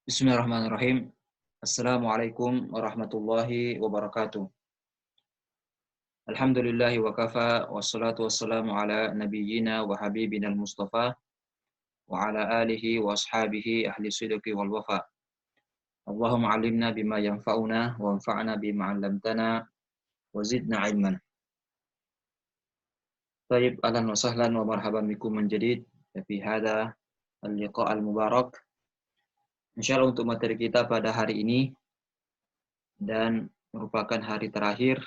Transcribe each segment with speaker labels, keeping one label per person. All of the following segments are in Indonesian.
Speaker 1: Bismillahirrahmanirrahim. Assalamualaikum warahmatullahi wabarakatuh. Alhamdulillahi wa kafa, wassalatu wassalamu ala nabiyyina wa habibina al-mustafa, wa ala alihi wa ashabihi ahli sidqi wal wafa. Allahumma alimna bima yanfa'una, wa anfa'na bima 'allamtana, wa zidna ilman. Tayyib, ahlan wa sahlan wa marhaban bikum min jadid fi hadha al-liqa' al-mubarak. Insyaallah untuk materi kita pada hari ini dan merupakan hari terakhir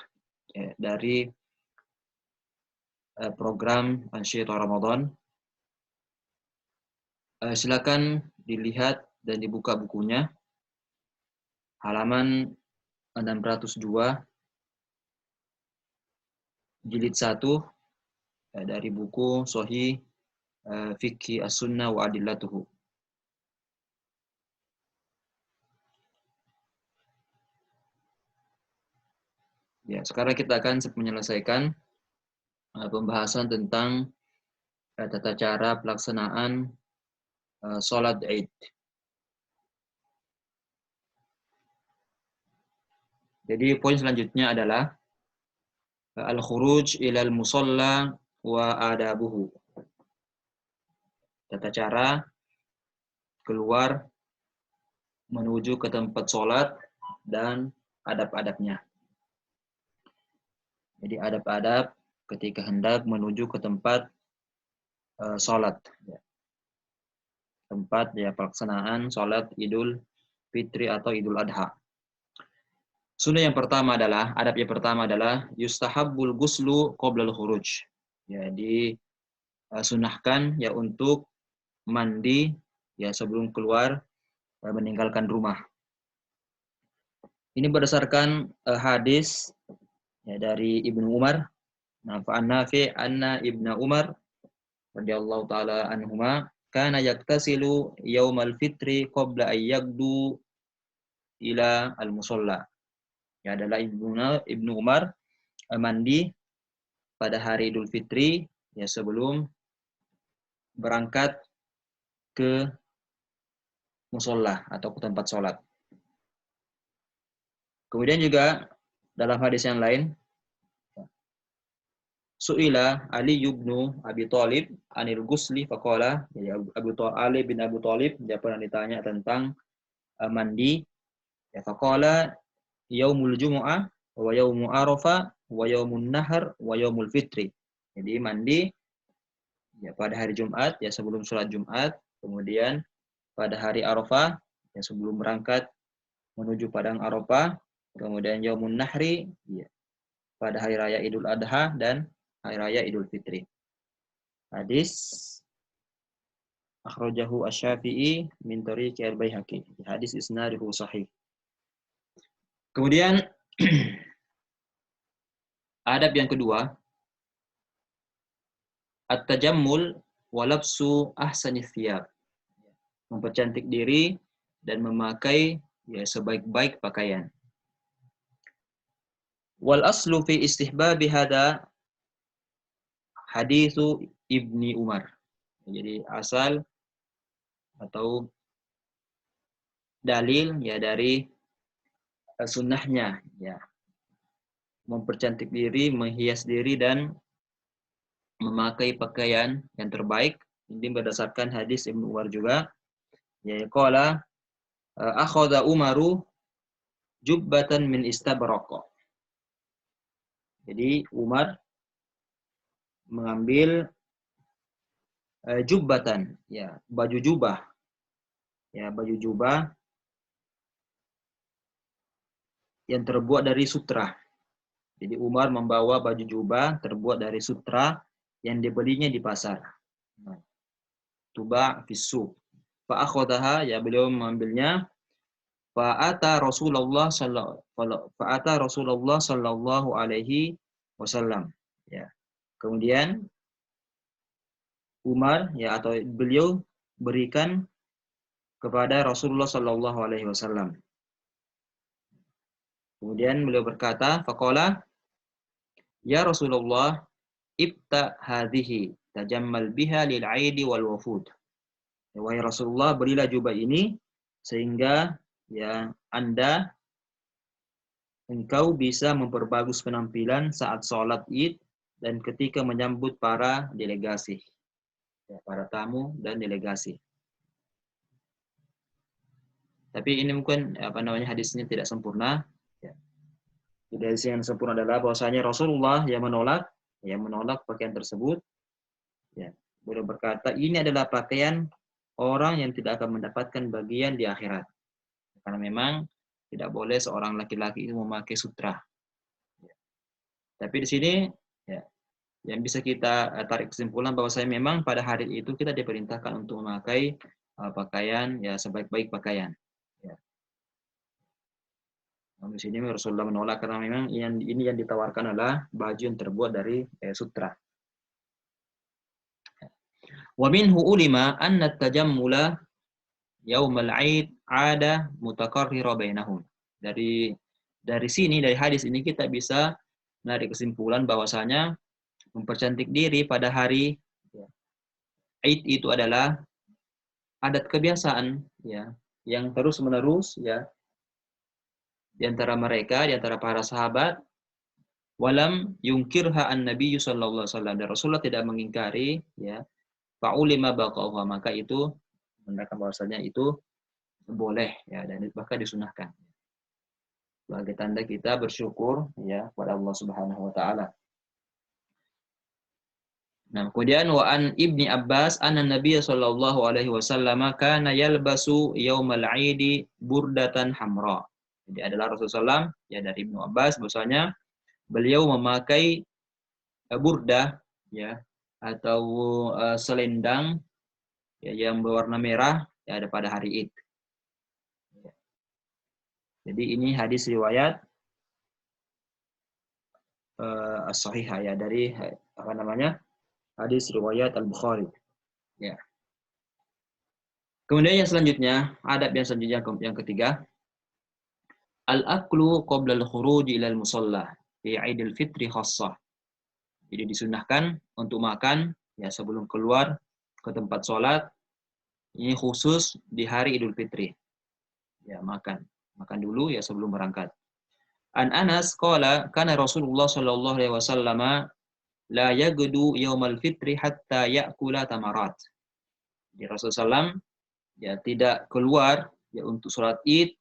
Speaker 1: dari program Ansyita Ramadan. Silakan dilihat dan dibuka bukunya, halaman 602, jilid 1 dari buku Sahih Fiqh As-Sunnah wa Adillatuhu. Ya, sekarang kita akan menyelesaikan pembahasan tentang tata cara pelaksanaan sholat Id. Jadi poin selanjutnya adalah al-khuruj ilal musalla wa adabuhu. Tata cara keluar menuju ke tempat sholat dan adab-adabnya. Jadi adab-adab ketika hendak menuju ke tempat sholat. Tempat pelaksanaan sholat Idul Fitri atau Idul Adha. Sunnah yang pertama adalah, adab yang pertama adalah yustahabbul ghuslu qoblal khuruj. Jadi sunahkan untuk mandi sebelum keluar meninggalkan rumah. Ini berdasarkan hadis dari Ibnu Umar. Fa'an Nafi' anna Ibnu Umar radhiyallahu taala anhuma kana yaktasilu yaumal fitri qabla an yagdu ila al-musalla. Adalah Ibnu Umar mandi pada hari Idul Fitri sebelum berangkat ke musalla atau ke tempat sholat. Kemudian juga dalam hadis yang lain, Su'ila Ali ibnu Abi Thalib anil ghusli faqala, Ali bin Abi Thalib dia pernah ditanya tentang mandi, faqala yaumul jumu'ah wa yaumu arafah wa yaumun nahar wa yaumul fitri. Jadi mandi pada hari Jumat sebelum sholat Jumat, kemudian pada hari Arafah sebelum berangkat menuju padang Arafah, kemudian yaumun nahri pada hari raya Idul Adha dan hari raya Idul Fitri. Hadis akhrajahu Asy-Syafi'i min tariqi Al-Baihaqi. Hadis isnaduhu sahih. Kemudian adab yang kedua, at-tajammul wa labsu ahsani thiyab. Mempercantik diri dan memakai sebaik-baik pakaian. Wal aslu fi istihbabi hada haditsu Ibni Umar. Jadi asal atau dalil dari sunnahnya mempercantik diri, menghias diri dan memakai pakaian yang terbaik. Ini berdasarkan hadis Ibnu Umar juga. Qala akhadha Umaru jubbatan min istabraq. Jadi Umar mengambil jubbatan, baju jubah. Baju jubah yang terbuat dari sutra. Jadi Umar membawa baju jubah terbuat dari sutra yang dibelinya di pasar. Tuba fis-suq. Fa akhadaha, beliau mengambilnya. Fa'ata Rasulullah sallallahu alaihi wasallam. Kemudian Umar atau beliau berikan kepada Rasulullah sallallahu alaihi wasallam. Kemudian beliau berkata, faqala ya Rasulullah ibta hadhihi tajammal biha lil 'aidi wal wafud. Wahai Rasulullah, berilah jubah ini sehingga ya engkau bisa memperbagus penampilan saat sholat Id dan ketika menyambut para delegasi, ya, para tamu dan delegasi. Tapi ini mungkin hadisnya tidak sempurna. Ya. Hadis yang sempurna adalah bahwasanya Rasulullah yang menolak pakaian tersebut. Ya. Beliau berkata ini adalah pakaian orang yang tidak akan mendapatkan bagian di akhirat. Karena memang tidak boleh seorang laki-laki itu memakai sutra. Ya. Tapi di sini ya, yang bisa kita tarik kesimpulan bahwasanya memang pada hari itu kita diperintahkan untuk memakai pakaian ya sebaik-baik pakaian. Ya. Namun di sini Rasulullah menolak karena memang ini yang ditawarkan adalah baju yang terbuat dari sutra. Wa minhu ulima anna tajammula yaumal 'aid 'ada mutakarrira bainahum. Dari sini, dari hadis ini kita bisa menarik kesimpulan bahwasanya mempercantik diri pada hari Aid itu adalah adat kebiasaan ya yang terus-menerus ya di antara mereka, di antara para sahabat. Walam yungkirha an-nabiy sallallahu alaihi wasallam. Dan Rasulullah tidak mengingkari ya. Fa'ulima baqauha, maka itu menandakan bahwasanya itu boleh ya dan bahkan disunahkan. Sebagai tanda kita bersyukur ya kepada Allah Subhanahu wa taala. Nah, kemudian wa an Ibni Abbas anna Nabiy sallallahu alaihi wasallam kana yalbasu yaumal 'aidi burdatan hamra. Jadi adalah Rasulullah ya dari Ibnu Abbas bahwasanya beliau memakai burdah ya atau selendang ya, yang berwarna merah ya ada pada hari Id. Jadi ini hadis riwayat as-sahihah ya dari hadis riwayat Al-Bukhari. Ya. Kemudian yang selanjutnya, adab yang selanjutnya yang ketiga, al-aklu qabla al-khuruj ila al-musalla fi Idul Fitri khassah. Jadi disunahkan untuk makan ya sebelum keluar ke tempat sholat. Ini khusus di hari Idul Fitri. Ya, makan dulu ya sebelum berangkat. An Anas qala kana Rasulullah sallallahu alaihi wasallam la yagdu yaumal fitri hatta ya'kula tamarat. Di Rasulullah ya tidak keluar ya untuk sholat Id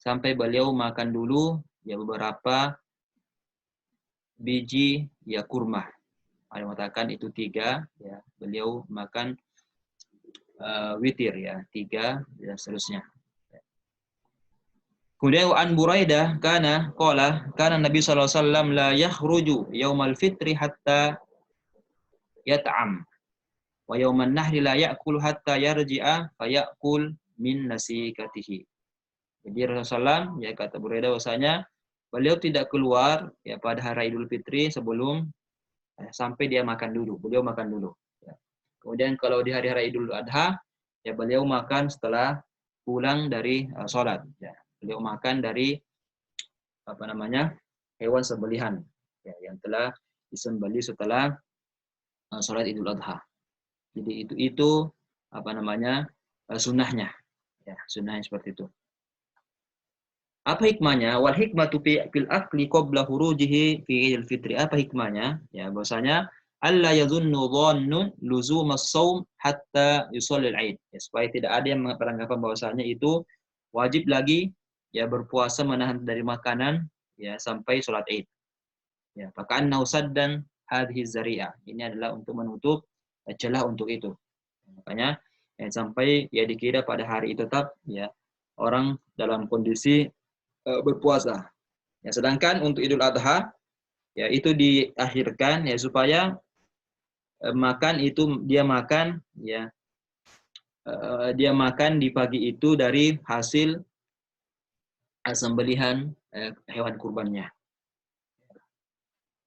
Speaker 1: sampai beliau makan dulu ya beberapa biji ya kurma. Ada mengatakan itu 3 ya. Beliau makan witir ya 3 dan seterusnya. Kemudian an Buraidah kana Nabi sallallahu alaihi wasallam la yakhruju yaumal fitri hatta yat'am wa yauman nahri la ya'kul hatta yarji'a fa ya'kul min nasikatihi. Jadi Rasulullah ya kata Buraidah bahwasanya beliau tidak keluar ya pada hari Idul Fitri sebelum sampai dia makan dulu. Beliau makan dulu. Ya. Kemudian kalau di hari-hari Idul Adha ya beliau makan setelah pulang dari sholat. Ya. Beliau makan dari hewan sembelihan ya, yang telah disembelih setelah sholat Idul Adha. Jadi itu sunnahnya ya, sunnahnya seperti itu. Apa hikmahnya? Wal hikmatu fil akli qabla hurujihi fi Idul Fitri. Apa hikmahnya? Ya bahwasanya alla yadhunnu dhannun luzum as-shaum hatta yusalli al-Aid. Ya, supaya tidak ada yang beranggapan bahwasanya itu wajib lagi ya berpuasa menahan dari makanan ya sampai sholat Id. Ya, faka'annahu saddan hadhihi zari'ah. Ini adalah untuk menutup celah untuk itu. Makanya ya, sampai ya dikira pada hari itu tetap ya orang dalam kondisi berpuasa. Ya, sedangkan untuk Idul Adha ya itu diakhirkan ya supaya makan itu dia makan di pagi itu dari hasil sembelihan hewan kurbannya.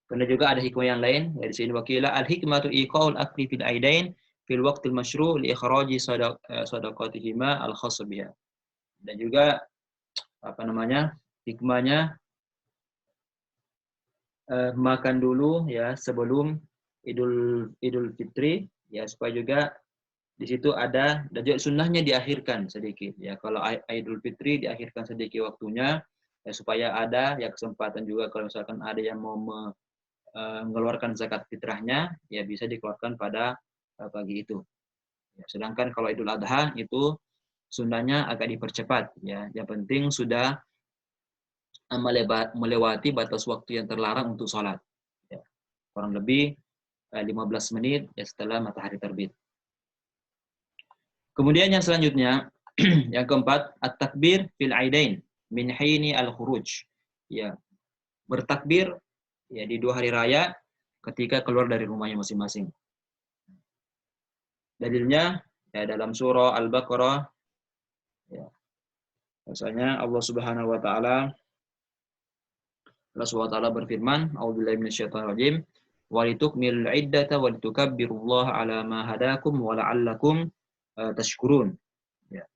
Speaker 1: Karena juga ada hikmah yang lain dari sini wakila al-hikmatu iqaul akli fil aidain fil waqtil masyru' li ikhraji sadaqatihima al-khass biha. Dan juga hikmahnya makan dulu ya sebelum Idul Fitri ya supaya juga Di situ ada dan juga sunnahnya diakhirkan sedikit ya. Kalau Idul Fitri diakhirkan sedikit waktunya ya, supaya ada ya kesempatan juga kalau misalkan ada yang mau mengeluarkan zakat fitrahnya ya bisa dikeluarkan pada pagi itu. Ya, sedangkan kalau Idul Adha itu sunnahnya agak dipercepat ya. Yang penting sudah melewati batas waktu yang terlarang untuk sholat. Ya, kurang lebih 15 menit ya setelah matahari terbit. Kemudian yang selanjutnya, yang keempat, at-takbir fil aidain min hini al-khuruj. Ya, bertakbir ya di 2 hari raya ketika keluar dari rumahnya masing-masing. Dalilnya ya dalam surah Al-Baqarah ya. Bahwasanya Allah Subhanahu wa taala berfirman, "A'udzubillahi minasyaitonir rajim, wa litukmilul iddata wa litukabbirullaha 'ala ma hadakum wa la'allakum tashkurun." Ya.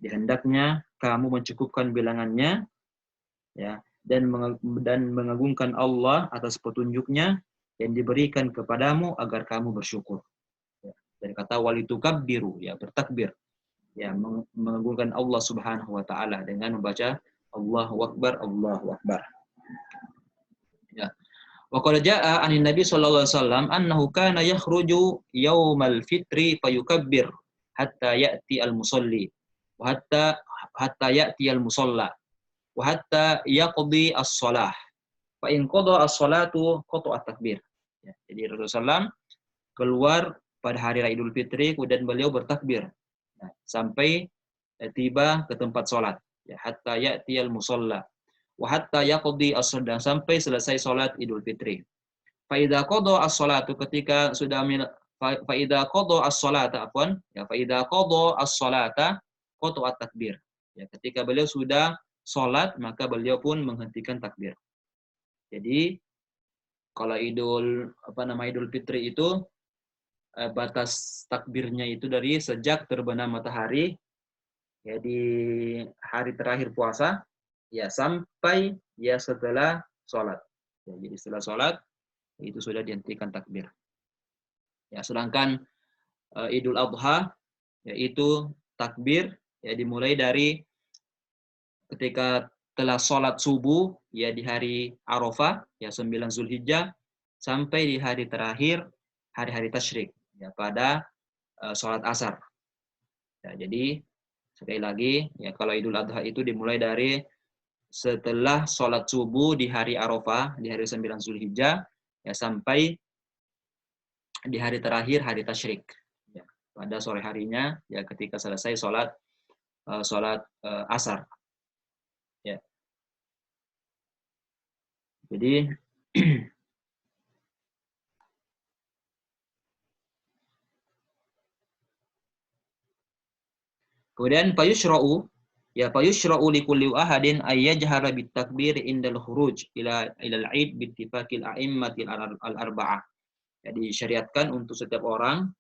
Speaker 1: Hendaknya kamu mencukupkan bilangannya ya dan mengagungkan Allah atas petunjuknya yang diberikan kepadamu agar kamu bersyukur. Ya. Dari kata walitukabbiru ya bertakbir ya mengagungkan Allah Subhanahu wa taala dengan membaca Allahu Akbar Allahu Akbar. Ya. Wa qad jaa'a 'anin Nabi sallallahu alaihi wasallam annahu kana yakhruju yaumal fitri fayukabbir hatta ya'ti al-musalli wa hatta ya'ti al-musalla wa hatta yaqdi as-shalah. Fa in qada as-salatu qata'a takbir. Ya, jadi Rasulullah SAW keluar pada hari Raya Idul Fitri kemudian beliau bertakbir ya, sampai tiba ke tempat sholat ya hatta ya'ti al-musalla wa hatta yaqdi as-shalah sampai selesai sholat Idul Fitri. Fa idza qada as-salatu ketika sudah fa idza qada as-salata afwan ya fa idza qada as-salata qata'a takbir. Ya, ketika beliau sudah sholat maka beliau pun menghentikan takbir. Jadi kalau Idul Fitri itu batas takbirnya itu dari sejak terbenam matahari ya di hari terakhir puasa ya sampai ya setelah sholat. Ya, jadi setelah sholat itu sudah dihentikan takbir. Ya, sedangkan Idul Adha yaitu takbir ya dimulai dari ketika telah sholat subuh ya di hari Arafah ya 9 Zulhijjah sampai di hari terakhir hari-hari tasyrik ya pada sholat asar. Ya, jadi sekali lagi ya kalau Idul Adha itu dimulai dari setelah sholat subuh di hari Arafah di hari 9 Zulhijjah ya sampai di hari terakhir hari tasyrik ya, pada sore harinya ya ketika selesai sholat asar ya. Jadi kemudian payushra'u likulli ahadin ayyajhara bitakbir indal khuruj ila al-'id bittifaqil a'immatil al-arba'ah. Jadi syariatkan untuk setiap orang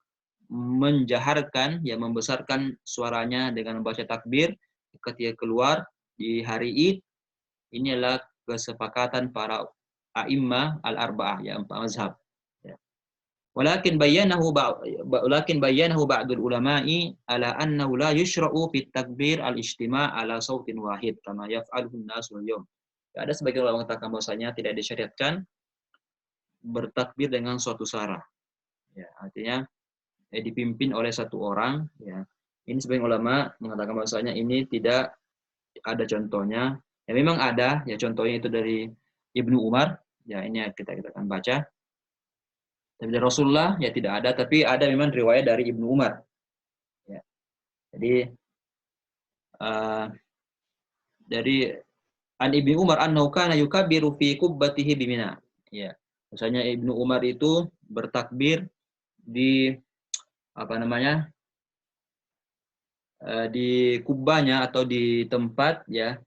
Speaker 1: menjaharkan ya membesarkan suaranya dengan membaca takbir ketika keluar di hari Id. Ini adalah kesepakatan para a'immah al-arba'ah ya 4 mazhab. Walakin bayyanahu ba'dul ulama'i ala annahu la yushra'u fit takbir al-ijtima' ala sautin wahid kama yaf'aluhu an-nas wal yawm. Ya, ada sebagian ulama mengatakan bahwasanya tidak disyariatkan bertakbir dengan suatu suara. Ya, artinya dipimpin oleh satu orang ya. Ini sebagian ulama mengatakan bahwasanya ini tidak ada contohnya. Ya memang ada ya contohnya itu dari Ibnu Umar. Ya ini kita akan baca. Tapi dari Rasulullah ya tidak ada, tapi ada memang riwayat dari Ibnu Umar. Ya. Jadi dari an Ibnu Umar annahu kana yukabbiru fi qubbatihi bi Mina. Ya. Misalnya Ibnu Umar itu bertakbir di di kubahnya atau di tempat ya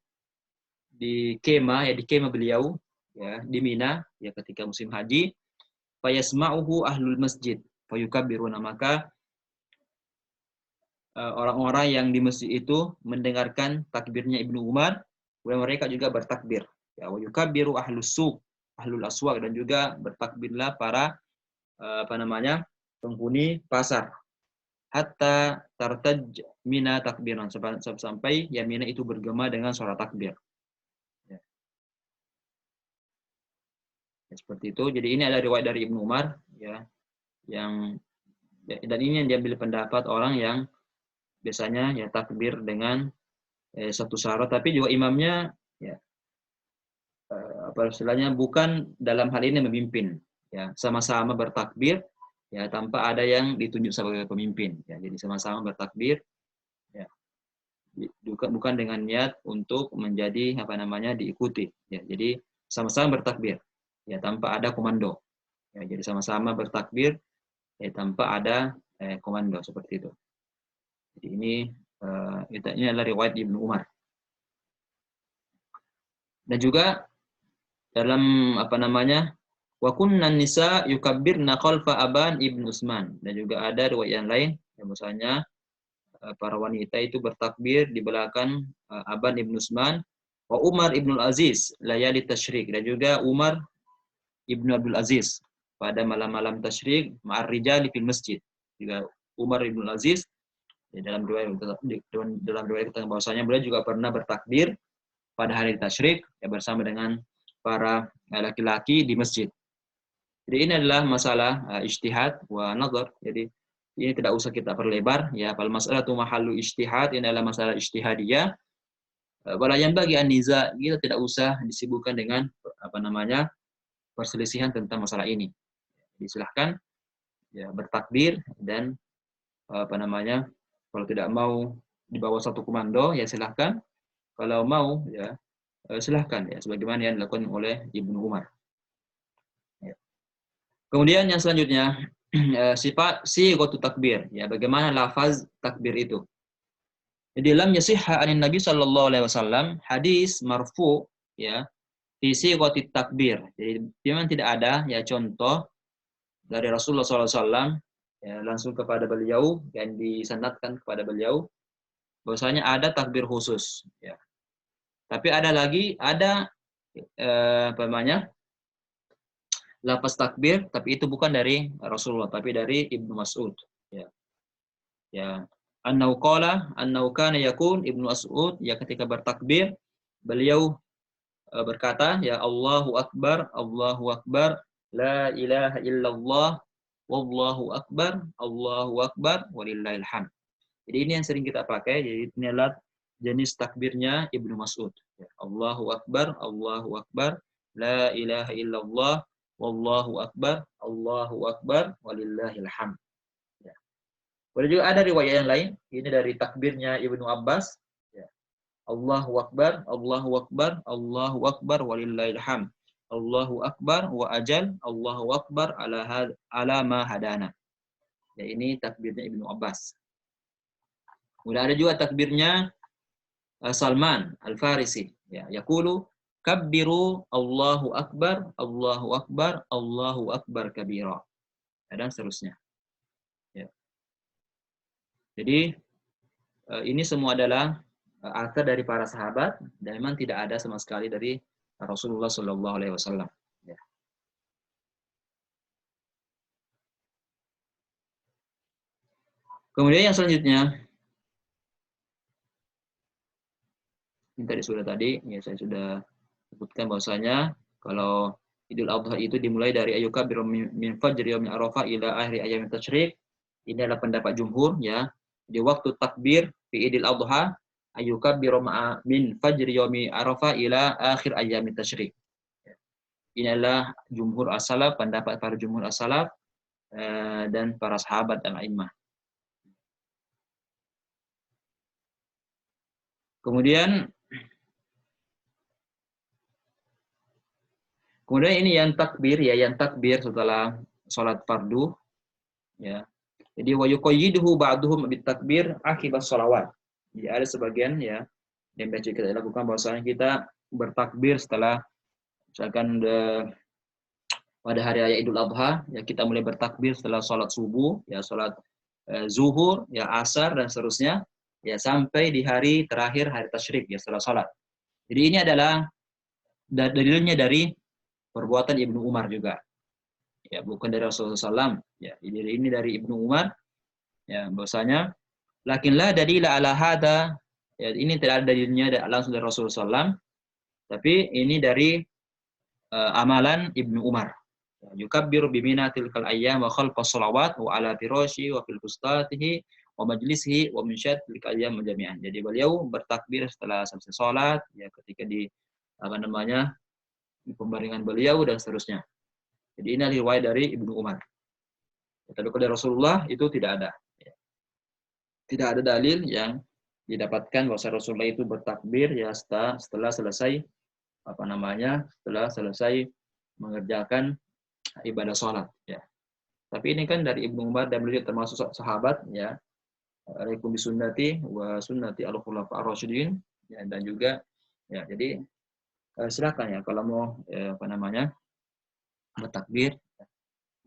Speaker 1: di kemah beliau ya di Mina ya ketika musim haji. Fayasma'uhu ahlul masjid fayukabbiruna, maka orang-orang yang di masjid itu mendengarkan takbirnya Ibnu Umar, kemudian mereka juga bertakbir. Ya, wa yukabbiru ahlus suq, ahlul aswaq, dan juga bertakbirlah para penghuni pasar. hatta tartaj mina takbiran, sampai ya mina itu bergema dengan suara takbir. Ya. Ya, seperti itu. Jadi ini adalah riwayat dari Ibnu Umar, ya, yang dan ini yang diambil pendapat orang yang biasanya ya takbir dengan satu syarat, tapi juga imamnya ya apa istilahnya bukan dalam hal ini memimpin, ya sama-sama bertakbir ya tanpa ada yang ditunjuk sebagai pemimpin, ya jadi sama-sama bertakbir ya bukan dengan niat untuk menjadi apa namanya diikuti, ya jadi sama-sama bertakbir ya tanpa ada komando, ya jadi sama-sama bertakbir ya tanpa ada komando seperti itu. Jadi ini adalah riwayat Ibnu Umar. Dan juga dalam apa namanya wa kunna nisa yukabbirna khalfa Aban ibn Utsman, dan juga ada riwayat yang lain yang misalnya para wanita itu bertakbir di belakang Aban ibn Utsman wa Umar ibn Aziz layali tasyrik, dan juga Umar ibn Abdul Aziz pada malam-malam tasyrik ma'ar rijali fil masjid. Juga Umar ibn Aziz dalam riwayat kita bahwasanya beliau juga pernah bertakbir pada hari tasyrik ya bersama dengan para laki-laki di masjid. Jadi ini adalah masalah ijtihad wa nazar. Jadi ini tidak usah kita perlebar ya. Fal mas'alatu mahallu ijtihad, ini adalah masalah ijtihadiyah. Wala yang bagi an-niza, kita tidak usah disibukkan dengan apa namanya perselisihan tentang masalah ini. Jadi silahkan ya bertakbir, dan apa namanya kalau tidak mau di bawah satu komando ya silahkan. Kalau mau ya silahkan ya sebagaimana yang dilakukan oleh Ibnu Umar. Ya. Kemudian yang selanjutnya sifat sighatu takbir, ya bagaimana lafaz takbir itu. Jadi lam yasihha anin Nabi sallallahu alaihi wasallam hadis marfu ya fi sighati takbir. Jadi memang tidak ada ya contoh dari Rasulullah sallallahu alaihi wasallam ya langsung kepada beliau dan disanadkan kepada beliau bahwasanya ada takbir khusus ya. Tapi ada apa namanya lafaz takbir, tapi itu bukan dari Rasulullah, tapi dari Ibnu Mas'ud. Ya, ya. Annahu kana yakun Ibnu Mas'ud ya ketika bertakbir beliau berkata ya Allahu Akbar, la ilaha illallah, wallahu akbar, walillahil hamd. Jadi ini yang sering kita pakai. Jadi ini adalah jenis takbirnya Ibnu Mas'ud. Ya, Allahu Akbar, la ilaha illallah, wallahu akbar, walillahil hamd. Ya. Boleh juga ada riwayat yang lain. Ini dari takbirnya Ibnu Abbas. Ya. Allahu Akbar, walillahil hamd. Allahu Akbar wa ajal, Allahu Akbar ala ma hadana. Ya, ini takbirnya Ibnu Abbas. Kemudian ada juga takbirnya Salman Al-Farisi. Ya, yaqulu kabbiru Allahu Akbar, Allahu Akbar kabira. Dan seterusnya. Ya. Jadi ini semua adalah asar dari para sahabat dan memang tidak ada sama sekali dari Rasulullah Shallallahu Alaihi Wasallam. Ya. Kemudian yang selanjutnya, ini tadi ya saya sudah sebutkan bahwasanya kalau Idul Adha itu dimulai dari ayyukabbiru min fajri yaumil arafah ila akhir ayyamit tasyrik. Ini adalah pendapat jumhur ya. Di waktu takbir fi Idul Adha ayyukabbiru min fajri yaumil arafah ila akhir ayyamit tasyrik. Ini adalah jumhur as-salaf, pendapat para jumhur as-salaf dan para sahabat dan a'immah. Kemudian ini yang takbir ya, yang takbir setelah sholat fardu ya. Jadi wa yuqayyiduhu ba'duhum bitakbir akibas sholawat. Jadi ada sebagian ya yang biasa kita lakukan bahwasanya kita bertakbir setelah misalkan pada hari raya Idul Adha ya kita mulai bertakbir setelah sholat subuh ya, sholat zuhur ya, asar dan seterusnya ya sampai di hari terakhir hari tasyrik ya setelah sholat. Jadi ini adalah dalilnya dari perbuatan Ibnu Umar juga. Ya, bukan dari Rasulullah SAW. Ya, ini dari Ibnu Umar. ya bahwasanya lakin la dalila ala hada, ya, ini tidak ada dalilnya langsung dari Rasulullah SAW, tapi ini dari amalan Ibnu Umar. Yukabbiru bimina tilkal ayyam wa khalqas salawat wa ala firashi wa fil fustatihi wa majlisihi wa min syat tilkal ayyam jami'an. Jadi beliau bertakbir setelah selesai salat, ya ketika di apa namanya di pembaringan beliau dan seterusnya. Jadi ini riwayat dari Ibnu Umar. Tapi dari Rasulullah itu tidak ada. Tidak ada dalil yang didapatkan bahwa Rasulullah itu bertakbir ya setelah selesai apa namanya setelah selesai mengerjakan ibadah sholat, ya. Tapi ini kan dari Ibnu Umar dan beliau termasuk sahabat, ya. Alaikum bisunnati wa sunnati al-khulafa ar-rasyidin, ya, dan juga ya jadi silakan ya kalau mau apa namanya bertakbir,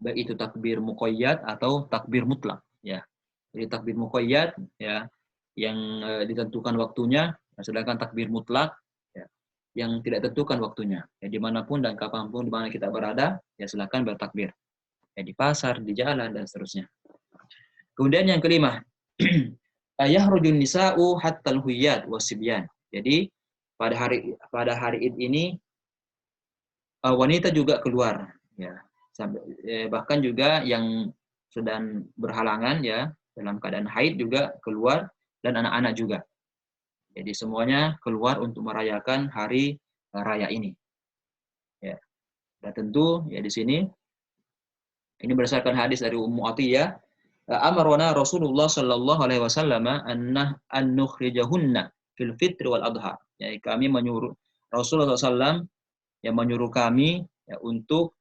Speaker 1: baik itu takbir muqayyad atau takbir mutlak, ya. Jadi takbir muqayyad ya yang ditentukan waktunya, sedangkan takbir mutlak ya, yang tidak tentukan waktunya. Ya, dimanapun dan kapanpun di mana kita berada, ya silakan bertakbir. Ya, di pasar, di jalan, dan seterusnya. Kemudian yang kelima, ayahrujun nisa'u hattal huyyat wasibyan. Jadi pada hari Id ini wanita juga keluar, ya. Bahkan juga yang sedang berhalangan ya dalam keadaan haid juga keluar, dan anak-anak juga. Jadi semuanya keluar untuk merayakan hari raya ini. Ya. Dan tentu ya di sini ini berdasarkan hadis dari Ummu Atiyah, amarona Rasulullah sallallahu alaihi wasallam an nukhrijahunna fil fitr wal adha. Ya, kami menyuruh Rasulullah SAW yang menyuruh kami ya untuk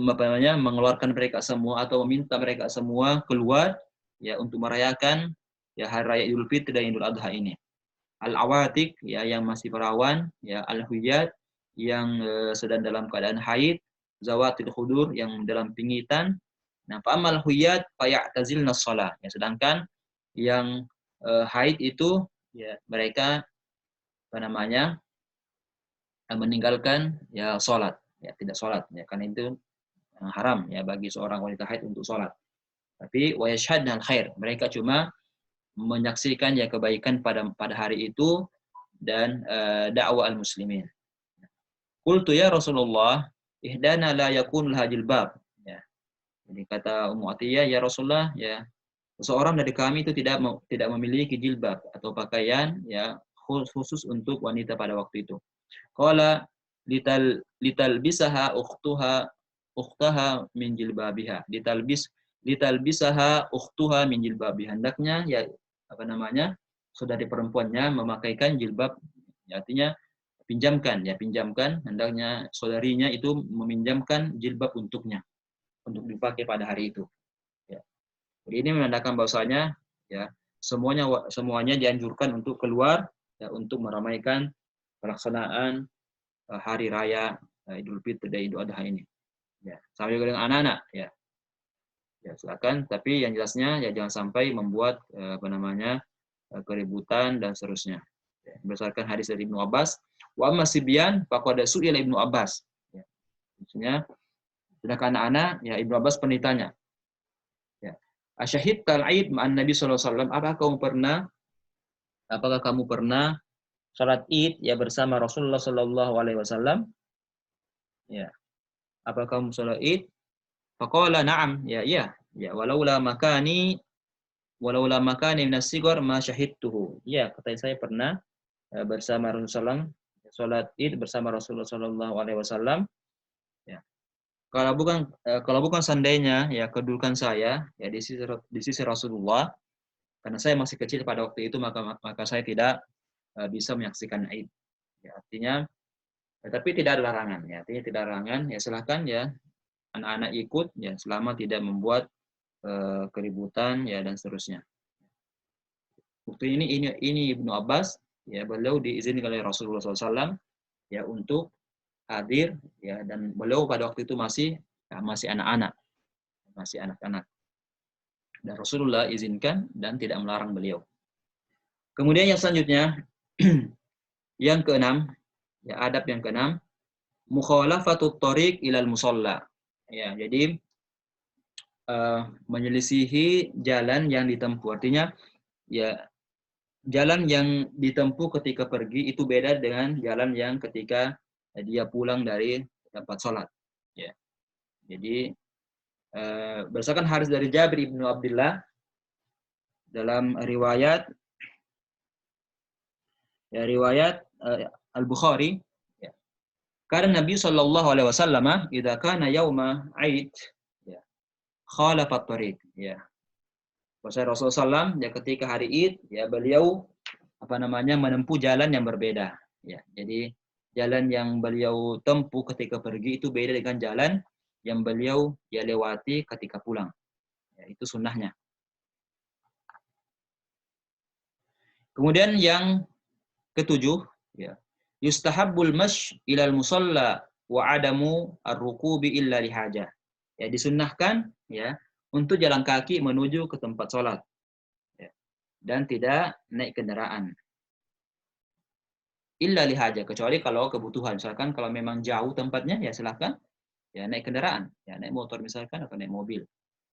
Speaker 1: apa namanya mengeluarkan mereka semua atau meminta mereka semua keluar ya untuk merayakan ya hari raya Idul Fitri dan Idul Adha ini. Al-awatik ya yang masih perawan, ya al-huyat yang sedang dalam keadaan haid, zawatil khudur yang dalam pingitan. Nah, fa amal huyat fa ya'tazilna shalah. Ya, sedangkan yang haid itu ya mereka apa namanya meninggalkan ya salat, ya tidak salat ya karena itu haram ya bagi seorang wanita haid untuk salat. Tapi wa yashhadna al-khair. Mereka cuma menyaksikan ya kebaikan pada hari itu dan dakwah al-muslimin. Qultu ya Rasulullah, ihdana la yakun laha jilbab. Ya. Jadi kata Ummu Atiyah, ya Rasulullah, ya seorang dari kami itu tidak memiliki jilbab atau pakaian ya khusus untuk wanita pada waktu itu. Qala litalbisaha ukhtaha min jilbabiha. Litalbisaha ukhtuha min jilbabiha. Hendaknya ya apa namanya? Saudari perempuannya memakaikan jilbab. Ya, artinya pinjamkan hendaknya saudarinya itu meminjamkan jilbab untuknya untuk dipakai pada hari itu. Ya. Jadi ini menandakan bahwasanya ya semuanya dianjurkan untuk keluar ya, untuk meramaikan pelaksanaan hari raya Idul Fitri dan Idul Adha ini. Ya, sama juga dengan anak-anak ya. Ya, silakan tapi yang jelasnya ya jangan sampai membuat apa namanya keributan dan seterusnya. Ya, berdasarkan hadis dari Ibnu Abbas, wa amma sibyan faqad su'ila Ibnu Abbas. Ya. Maksudnya sedangkan anak-anak ya Ibnu Abbas pernah ditanya. Ya. Asyahidtal Aid ma'an Nabi sallallahu alaihi wasallam? Apakah kamu pernah salat Id ya bersama Rasulullah sallallahu alaihi wasallam? Ya. Apakah kamu salat Id? Faqala na'am. Ya, iya. Ya, walaula makani minas sigar ma syahidtuhu. Ya, kata saya pernah bersama Rasulullah salat Id bersama Rasulullah sallallahu alaihi wasallam. Ya. Kalau bukan seandainya ya kedudukan saya ya di sisi Rasulullah karena saya masih kecil pada waktu itu maka saya tidak bisa menyaksikan Id. Ya, artinya tapi tidak ada larangan ya. Artinya tidak ada larangan ya silahkan ya anak-anak ikut ya selama tidak membuat keributan ya dan seterusnya. Bukti ini Ibnu Abbas ya beliau diizinkan oleh Rasulullah SAW ya untuk hadir ya dan beliau pada waktu itu masih anak-anak dan Rasulullah izinkan dan tidak melarang beliau. Kemudian yang selanjutnya yang keenam ya adab yang keenam mukhalafatut thariq ilal musalla ya jadi menyelisihi jalan yang ditempuh. Artinya ya jalan yang ditempuh ketika pergi itu beda dengan jalan yang ketika dia pulang dari tempat sholat. Ya. Jadi berdasarkan hadis dari Jabir ibnu Abdullah dalam riwayat Al-Bukhari, ya. Karena Nabi Shallallahu Alaihi Wasallam, idza kana yauma Aid, ya, khalafat tariq, ya. Rasulullah SAW, ya ketika hari Id, ya beliau menempuh jalan yang berbeda. Ya, jadi jalan yang beliau tempuh ketika pergi itu beda dengan jalan yang beliau ya lewati ketika pulang. Ya, itu sunnahnya. Kemudian yang ketujuh, ya, yustahabbul mash ilal musalla wa adamu ar-rukubi illa lihajah. Ya, disunnahkan ya untuk jalan kaki menuju ke tempat sholat. Ya, dan tidak naik kendaraan. Illa lihaja, kecuali kalau kebutuhan. Misalkan kalau memang jauh tempatnya, ya silahkan ya naik kendaraan, ya naik motor misalkan atau naik mobil.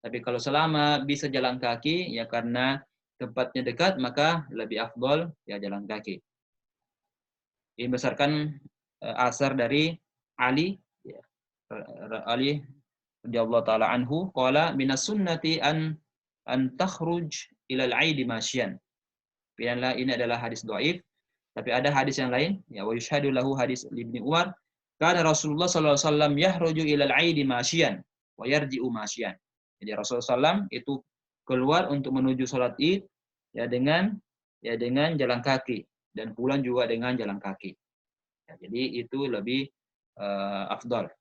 Speaker 1: Tapi kalau selama bisa jalan kaki, ya karena tempatnya dekat, maka lebih afdol ya jalan kaki. Ini berdasarkan asar dari Ali, ya, Ali radhiyallahu taala anhu, qala minas sunnati an takhruj ila al-'aid masyian. Pilihanlah ini adalah hadis dhaif. Tapi ada hadis yang lain, ya wa yushhadu lahu hadis Ibnu Umar, kana Rasulullah sallallahu alaihi wasallam yahruju ila al-'aid masyian wa yarji'u masyian. Jadi Rasulullah SAW itu keluar untuk menuju salat Id ya dengan jalan kaki dan pulang juga dengan jalan kaki. Ya, jadi itu lebih afdal.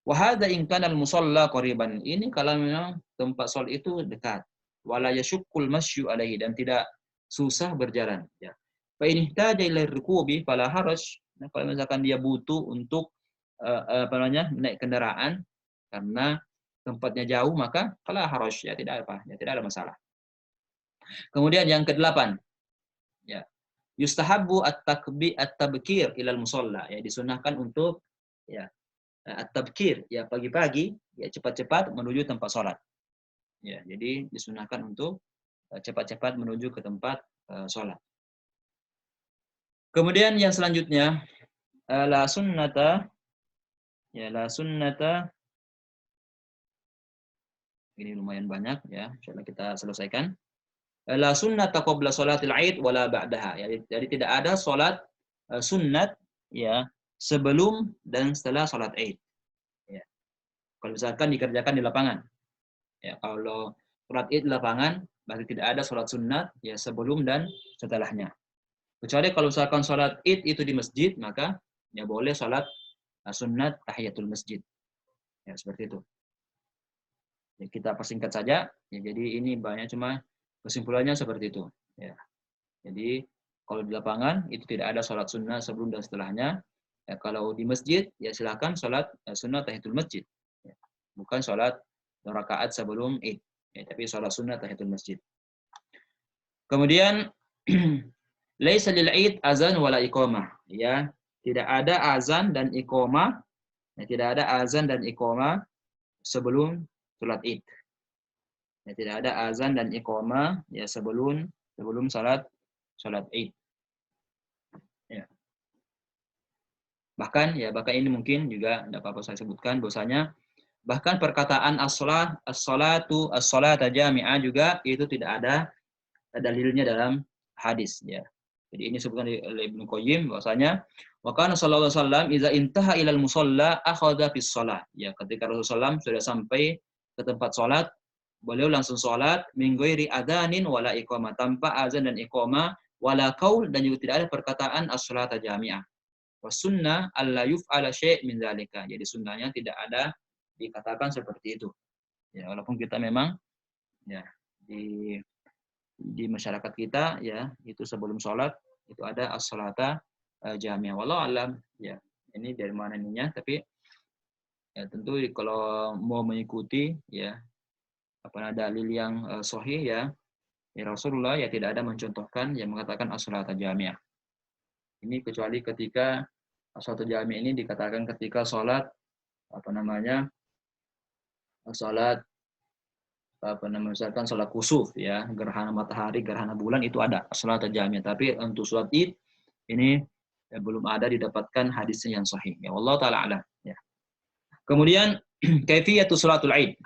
Speaker 1: Wa hadza in kana al-musalla qariban. Ini kalau memang tempat salat itu dekat. Wala yashuqqul masyu alaihi, dan tidak susah berjalan, ya. Fa in ihtaja ila rukubi fala haraj. Nah, kalau misalkan dia butuh untuk naik kendaraan karena tempatnya jauh, maka fala haraj, ya tidak ada masalah. Kemudian yang kedelapan, ya, yustahabbu at-tabkir ilal musalla, ya disunahkan untuk ya at-tabkir, ya pagi-pagi, ya cepat-cepat menuju tempat sholat. Ya, jadi disunahkan untuk cepat-cepat menuju ke tempat sholat. Kemudian yang selanjutnya, la sunnata, ini lumayan banyak ya, insyaallah kita selesaikan. La sunnata qabla salatil Aid wala ba'daha. Ya, jadi tidak ada salat sunnat ya sebelum dan setelah salat Aid. Ya. Kalau misalkan dikerjakan di lapangan. Ya, kalau salat Id di lapangan, berarti tidak ada salat sunnat ya sebelum dan setelahnya. Kecuali kalau misalkan salat Id itu di masjid, maka ya boleh salat sunnat tahiyatul masjid. Ya, seperti itu. Ya, kita persingkat saja. Ya, jadi ini banyak, cuma kesimpulannya seperti itu. Ya. Jadi kalau di lapangan itu tidak ada salat sunnah sebelum dan setelahnya. Ya, kalau di masjid ya silakan salat sunnah tahiyatul masjid. Ya. Bukan salat rakaat sebelum Id. Ya, tapi salat sunnah tahiyatul masjid. Kemudian laisa lil Id azan wala iqamah. Ya, tidak ada azan dan iqamah. Ya, tidak ada azan dan iqamah sebelum salat Id. Ya, tidak ada azan dan iqamah ya sebelum salat Id. Ya. Bahkan ini mungkin juga tidak apa-apa saya sebutkan bahwasanya bahkan perkataan as-salatu as-salata jami'ah juga itu tidak ada dalilnya dalam hadis, ya. Jadi ini disebutkan oleh Ibnu Qayyim bahwasanya wa kana sallallahu alaihi wasallam idza intaha ilal musalla akhadha fis shalah. Ya, ketika Rasulullah SAW sudah sampai ke tempat salat, beliau langsung salat min ghairi adanin wala iqamah, tanpa azan dan iqamah, wala qaul, dan juga tidak ada perkataan as-salata jami'ah. Wa sunnah alla yuf'ala syai' min dzalika. Jadi sunnahnya tidak ada dikatakan seperti itu. Ya, walaupun kita memang ya di masyarakat kita ya itu sebelum sholat itu ada as-salata jami'ah. Wallahu alam, ya. Ini dari mana ininya, tapi ya tentu kalau mau mengikuti ya dalil yang sahih ya Rasulullah ya tidak ada mencontohkan yang mengatakan as-salata jami'ah. Ini kecuali ketika as-salatu jami'ah ini dikatakan ketika sholat sholat apa namanya, misalkan sholat kusuf ya, gerhana matahari, gerhana bulan itu ada sholat jamiah. Tapi untuk sholat Id ini ya, belum ada didapatkan hadisnya yang sahih. Ya Allah taala alam. Ya. Kemudian kaifiyatu sholatul Id.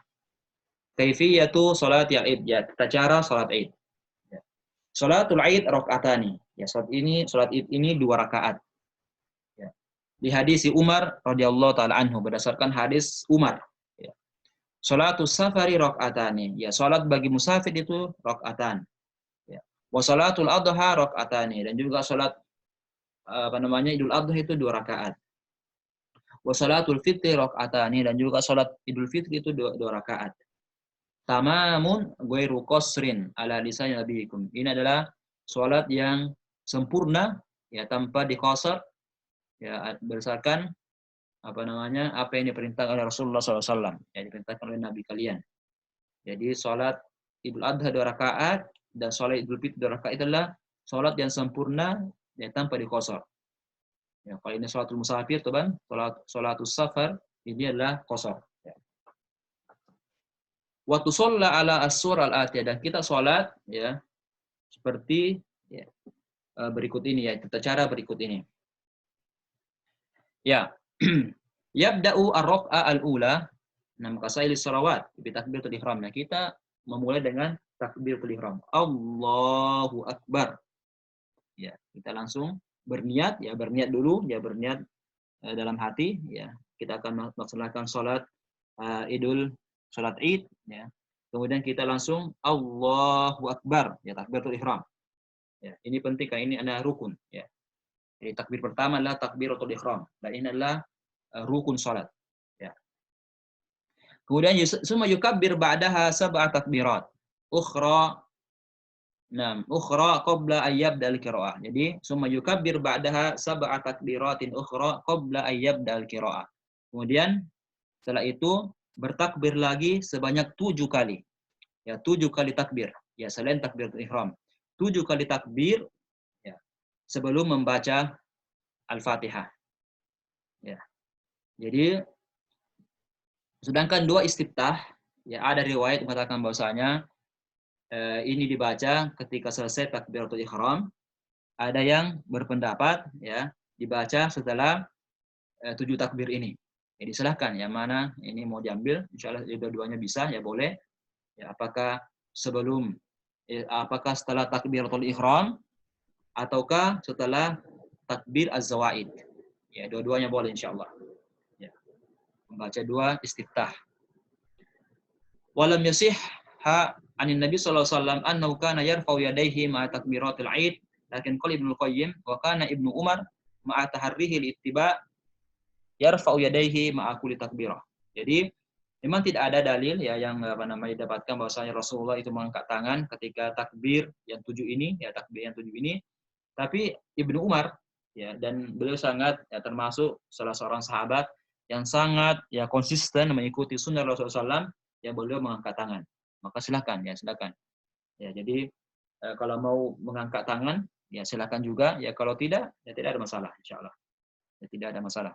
Speaker 1: Kaifiyatu sholatil Id. Ya, tata cara sholat Id. Ya. Sholatul Id rakaatani. Ya, sholat Id ini 2 rakaat. Ya. Di hadis Umar radhiyallahu taala anhu, berdasarkan hadis Umar. Ya. Sholatus safari rakaatani. Ya, sholat bagi musafir itu rakaatan. Ya. Wa sholatul adha rakaatani, dan juga sholat apa namanya Idul Adha itu 2 rakaat. Wa sholatul fitri rakaatani, dan juga sholat Idul Fitri itu 2 rakaat. Tamamun ghairu qasrin ala lisan nabiyikum. Ini adalah sholat yang sempurna ya, tanpa diqasar ya, berdasarkan apa namanya apa yang diperintahkan oleh Rasulullah SAW, yang diperintahkan oleh Nabi kalian. Jadi sholat Idul Adha 2 rakaat dan sholat Idul Fitri 2 rakaat adalah sholat yang sempurna ya, tanpa diqasar. Ya, kalau ini sholatul musafir, teman, sholatus safar ini adalah qasar. Ya. Wa tusalla ala as-sur al-atiyah, dan kita sholat ya seperti ya, berikut ini ya, tata cara berikut ini. Ya. Yabda'u ar-rak'ah al-ula, maka saya salawat bi takbiratul ihram. Nah, kita memulai dengan takbiratul ihram. Allahu akbar. Ya, kita langsung berniat ya, berniat dulu ya, berniat dalam hati ya. Kita akan melaksanakan salat salat Id ya. Kemudian kita langsung Allahu akbar ya, takbiratul ihram. Ya, ini penting karena ini adalah rukun ya. Jadi takbir pertama adalah takbiratul ihram, dan ini adalah rukun salat ya. Kemudian summa yukabbir ba'daha sab'a takbirat ukhra. Ukhra qabla ayyabdal qiraah. Jadi summa yukabbir ba'daha sab'a takbiratin ukhra qabla ayyabdal qiraah. Kemudian setelah itu bertakbir lagi sebanyak 7 kali. Ya, 7 kali takbir. Ya, selain takbiratul ihram. 7 kali takbir ya, sebelum membaca Al-Fatihah. Ya. Jadi sedangkan 2 istiftah ya, ada riwayat mengatakan bahwasanya ini dibaca ketika selesai takbiratul ihram. Ada yang berpendapat ya dibaca setelah 7 takbir ini. Jadi silahkan yang mana ini mau diambil, insyaallah dua-duanya bisa ya, boleh. Ya, apakah setelah takbiratul ihram ataukah setelah takbir az-zawaid. Ya, dua-duanya boleh insyaallah. Ya. Membaca 2 istiftah. Walam yasihha anin Nabi sallallahu alaihi wasallam annahu kana yarfa'u yadayhi ma'a takbiratil 'id, lakin qala Ibnu Qayyim wa kana Ibnu Umar ma'a taharrihi al-ittiba' yarfa'u yadayhi ma'a kulli takbirah. Jadi memang tidak ada dalil ya yang didapatkan bahwasanya Rasulullah itu mengangkat tangan ketika takbir yang 7 ini ya, takbir yang 7 ini. Tapi Ibnu Umar ya, dan beliau sangat ya, termasuk salah seorang sahabat yang sangat ya konsisten mengikuti sunnah Rasulullah SAW, ya beliau mengangkat tangan. Maka silakan ya, silakan. Ya, jadi kalau mau mengangkat tangan ya silakan juga, ya kalau tidak ya tidak ada masalah insyaallah. Ya, tidak ada masalah.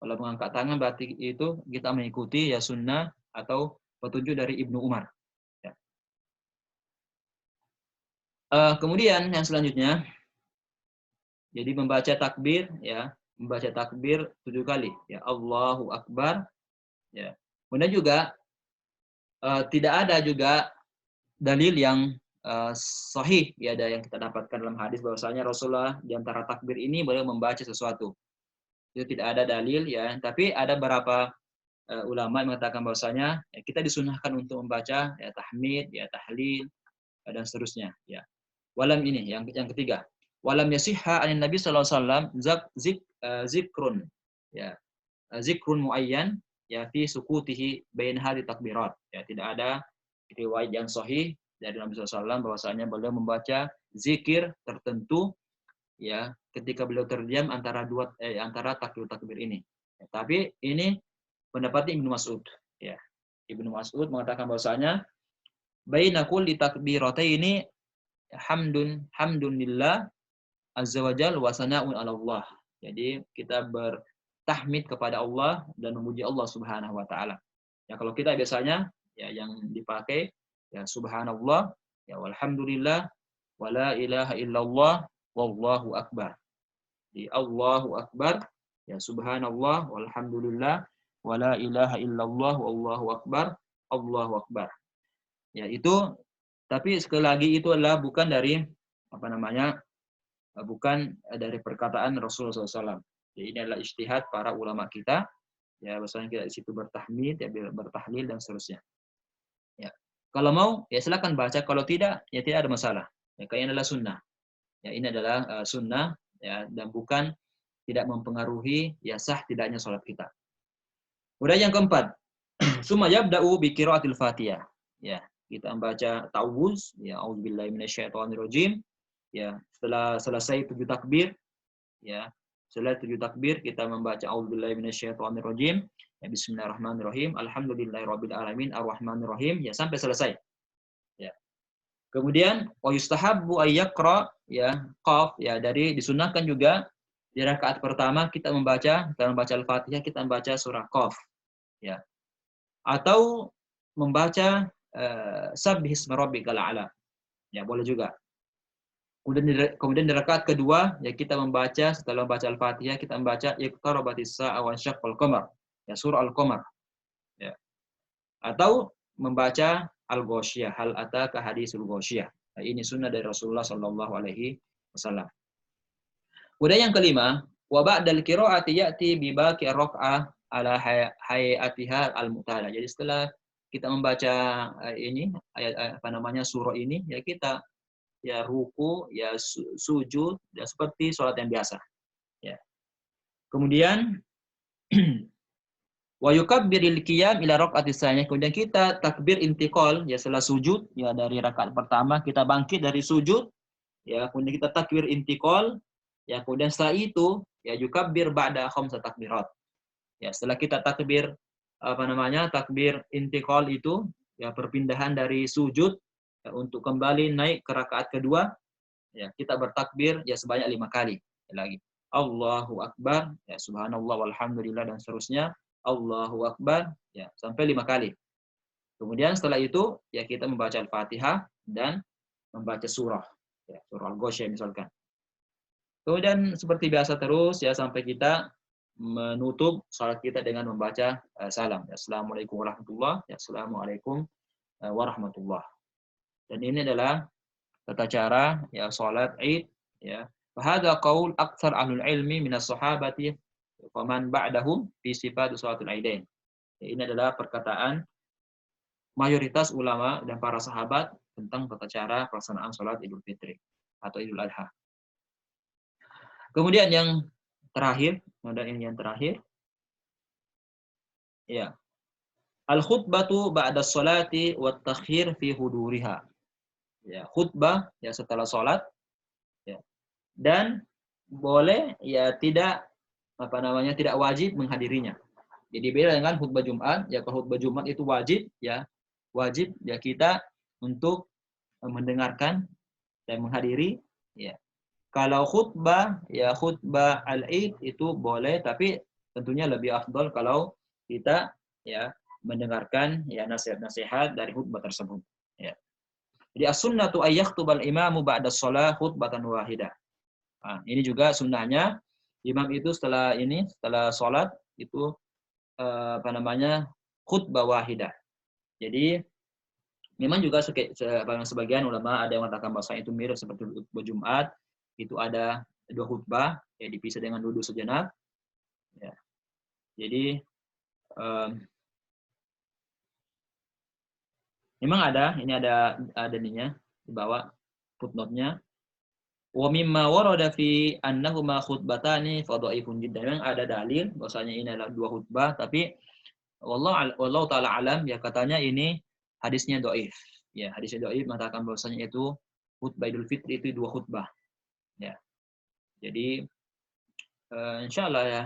Speaker 1: Kalau mengangkat tangan berarti itu kita mengikuti ya sunnah atau petunjuk dari Ibnu Umar. Ya. Kemudian yang selanjutnya, jadi membaca takbir ya, membaca takbir 7 kali ya, Allahu Akbar ya. Kemudian juga tidak ada juga dalil yang sahih ya, ada yang kita dapatkan dalam hadis bahwasanya Rasulullah di antara takbir ini beliau membaca sesuatu. Itu tidak ada dalil ya, tapi ada beberapa ulama yang mengatakan bahwasanya ya, kita disunahkan untuk membaca ya tahmid, ya tahlil dan seterusnya ya. Walam ini yang ketiga. Walam yasihha anin Nabi sallallahu alaihi wasallam zikrun ya. Zikrun muayyan ya fi sukutihi bain hadhi takbirat. Ya, tidak ada riwayat yang sahih dari Nabi sallallahu alaihi wasallam bahwasanya beliau membaca zikir tertentu ya ketika beliau terdiam antara takbir ini. Ya, tapi ini pendapatnya Ibnu Mas'ud ya. Ibnu Mas'ud mengatakan bahwasanya baina kulli takbirataini hamdunillah azza wajal wa sana'un 'ala Allah. Jadi kita bertahmid kepada Allah dan memuji Allah Subhanahu wa taala. Ya, kalau kita biasanya ya yang dipakai ya subhanallah, ya walhamdulillah, wala ilaha illallah, wallahu akbar. Di Allahu akbar, ya subhanallah, walhamdulillah, wala ilaha illallah, wallahu akbar, Allahu akbar. Ya itu, tapi sekali lagi itu adalah bukan dari apa namanya, bukan dari perkataan Rasulullah SAW. Jadi ini adalah ijtihad para ulama kita. Ya, misalnya kita di situ bertahmid, ya bertahlil dan seterusnya. Ya. Kalau mau, ya silakan baca. Kalau tidak, ya tidak ada masalah. Ya, kayaknya adalah sunnah. Ya, ini adalah sunnah, ya, dan bukan tidak mempengaruhi ya sah tidaknya sholat kita. Kemudian yang keempat, summa yabda'u bi qiraatil Fatihah. Ya, kita membaca ta'awuz, ya auzubillahi minasyaitonirrajim. Ya, setelah selesai 7 takbir, ya. Setelah 7 takbir kita membaca auzubillahi minasyaitonirrajim. Ya, bismillahirrahmanirrahim. Alhamdulillahirabbil alamin arrahmanirrahim, ya sampai selesai. Ya. Kemudian wa yustahabbu ay yaqra, ya qaf, ya dari disunahkan juga di rakaat pertama kita membaca Al-Fatihah, kita membaca surah Qaf, ya. Atau membaca Sabbihisma rabbikal a'la. Ya, boleh juga. Kemudian di rakaat kedua ya kita membaca, setelah membaca Al-Fatihah kita membaca iqtarabatis sa'a wa syaqqal qamar. Ya, surah Al-Qamar. Ya. Atau membaca Al-Ghasyiyah, hal ataka hadisul Ghasyiyah. Nah, ini sunnah dari Rasulullah sallallahu alaihi wasallam. Kemudian yang kelima, wa ba'dal qira'ati ya'ti bi baqi rak'ah ala hayatiha al-mu'tala. Jadi setelah kita membaca ini ayat apa namanya surah ini, ya kita ya ruku, ya sujud, ya seperti sholat yang biasa. Ya. Kemudian wa yukabbiril qiyam ila rak'atis tsaniyah. Kemudian kita takbir intiqal, ya setelah sujud, ya dari rakaat pertama kita bangkit dari sujud, ya kemudian kita takbir intiqal, ya kemudian setelah itu ya yukabbir ba'da khamsa takbirat. Ya setelah kita takbir apa namanya takbir intiqal itu, ya perpindahan dari sujud ya, untuk kembali naik ke rakaat kedua, ya kita bertakbir ya sebanyak 5 kali. Ya, lagi Allahu akbar, ya subhanallah walhamdulillah dan seterusnya. Allahu akbar, ya sampai 5 kali. Kemudian setelah itu ya kita membaca Al-Fatihah dan membaca surah, ya, surah Al-Ghasyiyah misalkan. Kemudian seperti biasa terus ya sampai kita menutup salat kita dengan membaca salam. Assalamualaikum warahmatullahi wabarakatuh. Assalamualaikum warahmatullahi. Dan ini adalah tata cara ya salat Id, ya. Fahadha qaul aktsar ahlul ilmi minas sahabati wa man ba'dahum fi sifat salatul Aidain. Ya, ini adalah perkataan mayoritas ulama dan para sahabat tentang tata cara pelaksanaan salat Idul Fitri atau Idul Adha. Kemudian yang terakhir, ini yang terakhir. Ya. Al-khutbatu ba'da sholati wa takhir fi huduriha. Ya, khutbah ya setelah salat, ya. Dan boleh ya tidak apa namanya tidak wajib menghadirinya. Jadi beda dengan khutbah Jumat, ya kalau khutbah Jumat itu wajib ya kita untuk mendengarkan dan menghadiri, ya. Kalau khutbah Al-Id itu boleh, tapi tentunya lebih afdal kalau kita ya mendengarkan ya nasihat-nasihat dari khutbah tersebut. Ya. Jadi as-sunnatu ay yakhtubal imamu ba'da shalah khutbatan wahidah. Nah, ini juga sunnahnya imam itu setelah salat itu apa namanya khutbah wahidah. Jadi memang juga sebagian ulama ada yang mengatakan bahwa itu mirip seperti khutbah Jumat. Itu ada 2 khutbah ya dipisah dengan duduk sejenak, ya. Jadi memang ini ada ininya di bawah footnote-nya. Wa mimma warada fi annahuma khutbatani fa dhaifun jiddan. Memang ada dalil bahwasanya ini adalah 2 khutbah, tapi wallahu taala alam ya katanya ini hadisnya dhaif. Ya, hadisnya dhaif mengatakan bahwasanya itu khutbah Idul Fitri itu 2 khutbah. Ya. Jadi insyaallah ya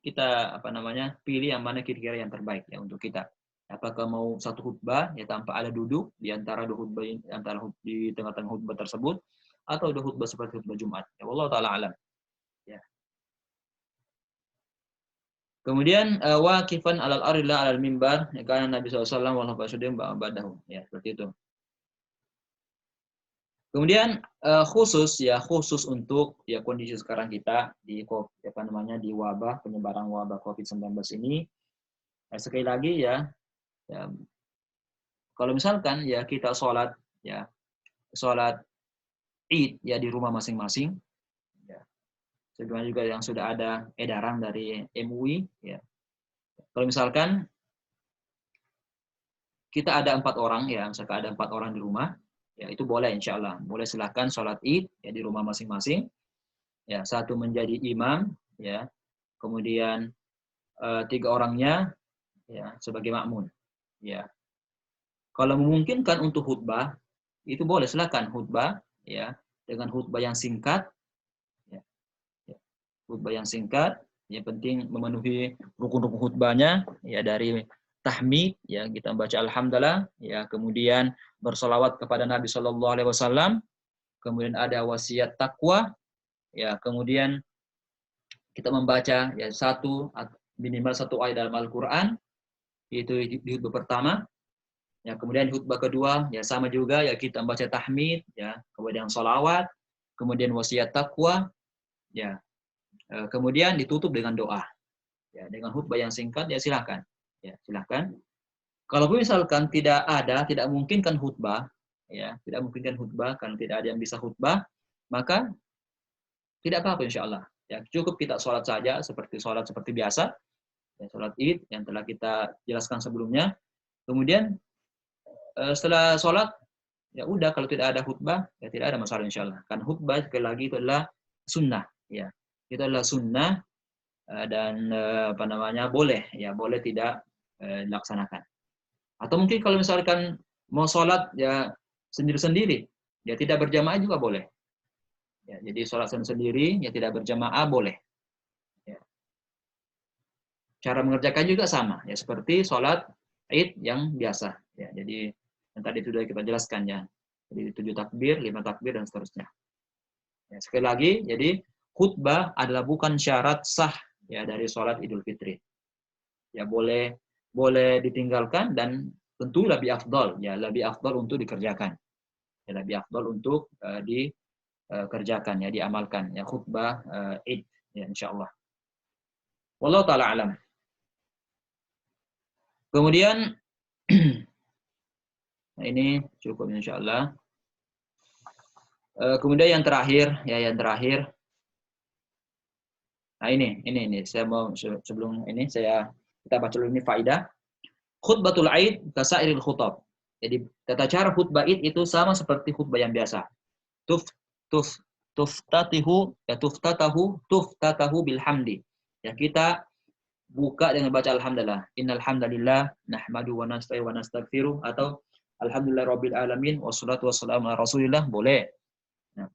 Speaker 1: kita apa namanya pilih yang mana kira-kira yang terbaik ya untuk kita. Apakah mau 1 khutbah ya tanpa ada duduk di antara 2 khutbah di tengah-tengah khutbah tersebut, atau 2 khutbah seperti khutbah Jumat. Ya wallahu taala alam. Ya. Kemudian waqifan alal arila alal mimbar, karena Nabi SAW walau ba'sudim ba'dahu. Ya, seperti itu. Kemudian khusus untuk ya kondisi sekarang kita di di wabah penyebaran wabah COVID-19 ini, sekali lagi ya, kalau misalkan ya kita sholat Id ya di rumah masing-masing, ya. Sebagaimana juga yang sudah ada edaran dari MUI, ya. Kalau misalkan kita ada 4 orang ya, misalkan ada 4 orang di rumah, ya itu boleh insya Allah, boleh silahkan sholat Id ya di rumah masing-masing. Ya, satu menjadi imam, ya, kemudian 3 orangnya ya sebagai makmum. Ya, kalau memungkinkan untuk khutbah, itu boleh silakan khutbah, ya, dengan khutbah yang singkat, ya, khutbah yang singkat, yang penting memenuhi rukun-rukun khutbahnya, ya dari tahmid, ya kita baca alhamdulillah, ya kemudian bersolawat kepada Nabi Shallallahu Alaihi Wasallam, kemudian ada wasiat takwa, ya kemudian kita membaca ya minimal satu ayat dalam Al-Quran, itu di khutbah pertama. Ya, kemudian khutbah kedua ya sama juga ya kita membaca tahmid, ya kemudian sholawat, kemudian wasiat takwa, ya kemudian ditutup dengan doa. Ya, dengan khutbah yang singkat ya silakan. Ya, silakan. Kalau misalkan tidak mungkin kan khutbah, ya tidak mungkin kan khutbah karena tidak ada yang bisa khutbah, maka tidak apa-apa insya Allah. Ya, cukup kita sholat saja seperti biasa, ya, sholat Id yang telah kita jelaskan sebelumnya. Kemudian setelah sholat, ya udah kalau tidak ada khutbah, ya tidak ada masalah insya Allah. Kan khutbah sekali lagi itu adalah sunnah, ya itu adalah sunnah dan boleh, ya boleh tidak dilaksanakan. Atau mungkin kalau misalkan mau sholat ya sendiri-sendiri, ya tidak berjamaah juga boleh. Ya, jadi sholat sendiri, ya tidak berjamaah boleh. Ya. Cara mengerjakan juga sama, ya seperti sholat Id yang biasa. Ya, jadi yang tadi sudah kita jelaskan ya. Jadi 7 takbir, 5 takbir dan seterusnya. Ya, sekali lagi, jadi khutbah adalah bukan syarat sah ya dari sholat Idul Fitri. Ya boleh ditinggalkan dan tentu lebih afdal, ya lebih afdal untuk dikerjakan. Ya lebih afdal untuk dikerjakan ya diamalkan ya khutbah Id ya insyaallah. Wallahu taala alam. Kemudian nah ini cukup insyaallah. Kemudian yang terakhir. Nah ini saya mau sebelum ini kita baca dulu ini faidah. Khutbatul Aid kasairil khutab. Jadi tata cara khutbah Id itu sama seperti khutbah yang biasa. Tuftatahu bilhamdi. Ya kita buka dengan baca alhamdulillah. Innal hamdalillah nahmadu wa nasta'inu wa nastaghfiruh atau alhamdulillah rabbil alamin wassalatu wassalamu ala rasulillah boleh. Nah,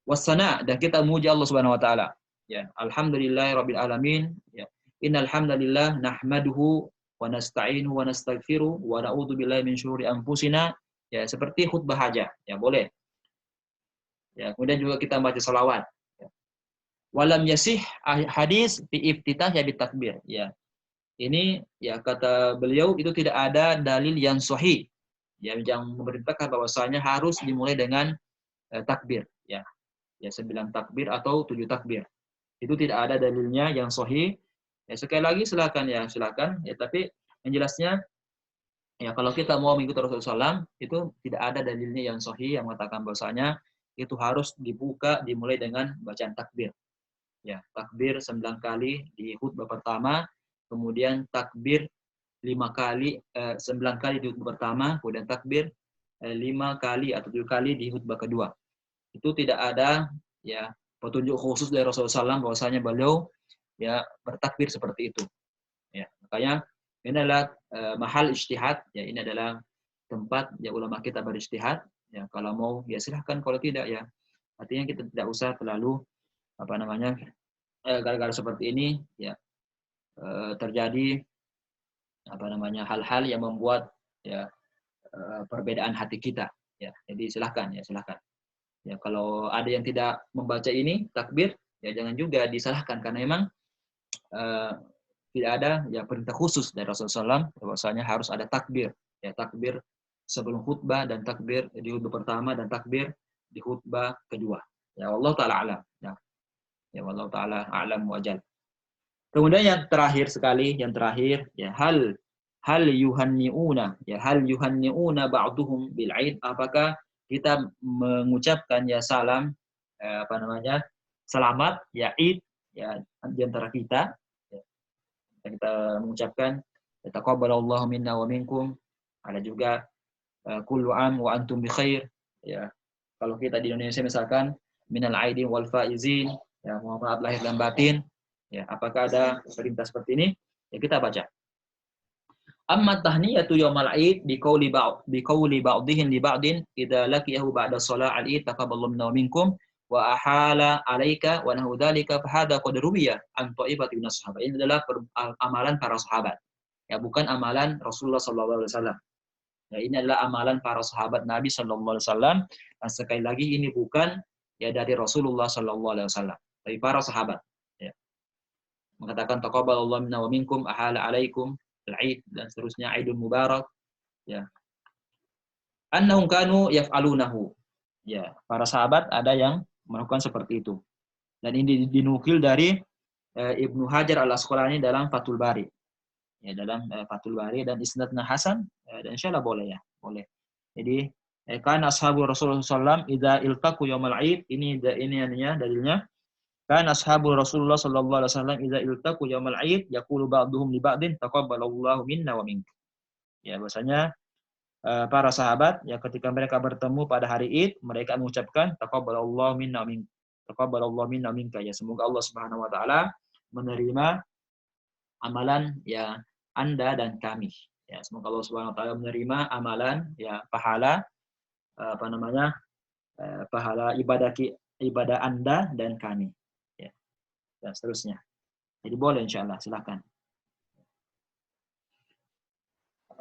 Speaker 1: wassana dan kita memuji Allah Subhanahu wa taala. Ya, alhamdulillah rabbil alamin. Ya. Innal hamdalillah nahmaduhu wa nasta'inuhu wa nastaghfiruh wa na'udzu billahi min syururi anfusina. Ya, seperti khutbah hajah. Ya, boleh. Ya, kemudian juga kita baca salawat. Ya. Walam yasih hadis fi iftitah ya bitakbir. Ya. Ini ya kata beliau itu tidak ada dalil yang sahih ya yang memerintahkan bahwasanya harus dimulai dengan takbir ya. Ya 9 takbir atau 7 takbir. Itu tidak ada dalilnya yang sahih. Ya sekali lagi silakan ya tapi yang jelasnya ya kalau kita mau mengikuti Rasulullah SAW itu tidak ada dalilnya yang sahih yang mengatakan bahwasanya itu harus dimulai dengan bacaan takbir. Ya, takbir 9 kali di khutbah pertama, kemudian takbir 9 kali di khutbah pertama, kemudian takbir 5 kali atau 7 kali di khutbah kedua. Itu tidak ada ya petunjuk khusus dari Rasulullah SAW bahwasanya beliau ya bertakbir seperti itu. Ya, makanya ini adalah mahal ijtihad, ya ini adalah tempat ya ulama kita berijtihad. Ya, kalau mau ya silahkan, kalau tidak ya artinya kita tidak usah terlalu gara-gara seperti ini ya terjadi hal-hal yang membuat ya perbedaan hati kita ya. Jadi silahkan ya kalau ada yang tidak membaca ini takbir ya jangan juga disalahkan karena memang tidak ada ya perintah khusus dari Rasulullah SAW bahwasanya harus ada takbir, ya takbir sebelum khutbah dan takbir di khutbah pertama dan takbir di khutbah kedua. Ya Allah taala alam. Ya Allah taala alam wa jal. Kemudian yang terakhir sekali, yang terakhir ya hal yuhanniuna ba'duhum bil aid, apakah kita mengucapkan ya salam selamat ya id ya di antara kita, ya, kita mengucapkan taqabbalallahu minna wa minkum, ada juga kullu am wa antum bi khair, ya kalau kita di Indonesia misalkan minal aidin wal faizin, ya mohon maaf lahir dan batin, ya apakah ada perintah seperti ini, ya kita baca. Amma tahniyatu yaumal aid bi qawli ba'dihim li ba'din idza laqiyahu ba'da shalah al-id taqabbalallahu minna wa minkum wa ahala alaika wa nahu dzalika fa hadha qad ruwiya an ta'ifati minas sahabat. Ini adalah amalan para sahabat. Ya bukan amalan Rasulullah sallallahu alaihi wasallam. Ya ini adalah amalan para sahabat Nabi sallallahu alaihi wasallam. Dan sekali lagi ini bukan ya dari Rasulullah sallallahu alaihi wasallam, dari para sahabat. Ya. Mengatakan taqabbalallahu minna wa minkum ahala alaikum al-Aid dan seterusnya, Aidul Mubarak, ya. Annahum kanu yaf'alunahu. Ya, para sahabat ada yang melakukan seperti itu. Dan ini dinukil dari Ibnu Hajar Al-Asqalani dalam Fathul Bari. Ya, dalam Fathul Bari, dan isnadnya hasan, dan insyaallah boleh ya, boleh. Jadi kan ashabu Rasulullah sallallahu alaihi wasallam idza iltaqu yaumal Aid, ini ininya dalilnya. Kan ashabu Rasulullah sallallahu alaihi wasallam idza iltaqu yaumal Aid yaqulu ba'dhum li ba'din taqabbalallahu minna wa minkum. Ya, bahwasanya para sahabat ya ketika mereka bertemu pada hari Id, mereka mengucapkan taqabbalallahu minna wa minkum. Taqabbalallahu minna wa minka, ya semoga Allah Subhanahu wa taala menerima amalan ya Anda dan kami. Ya, semoga Allah Subhanahu wa taala menerima amalan ya pahala pahala ibadah Anda dan kami. Dan seterusnya. Jadi boleh insyaallah, silakan.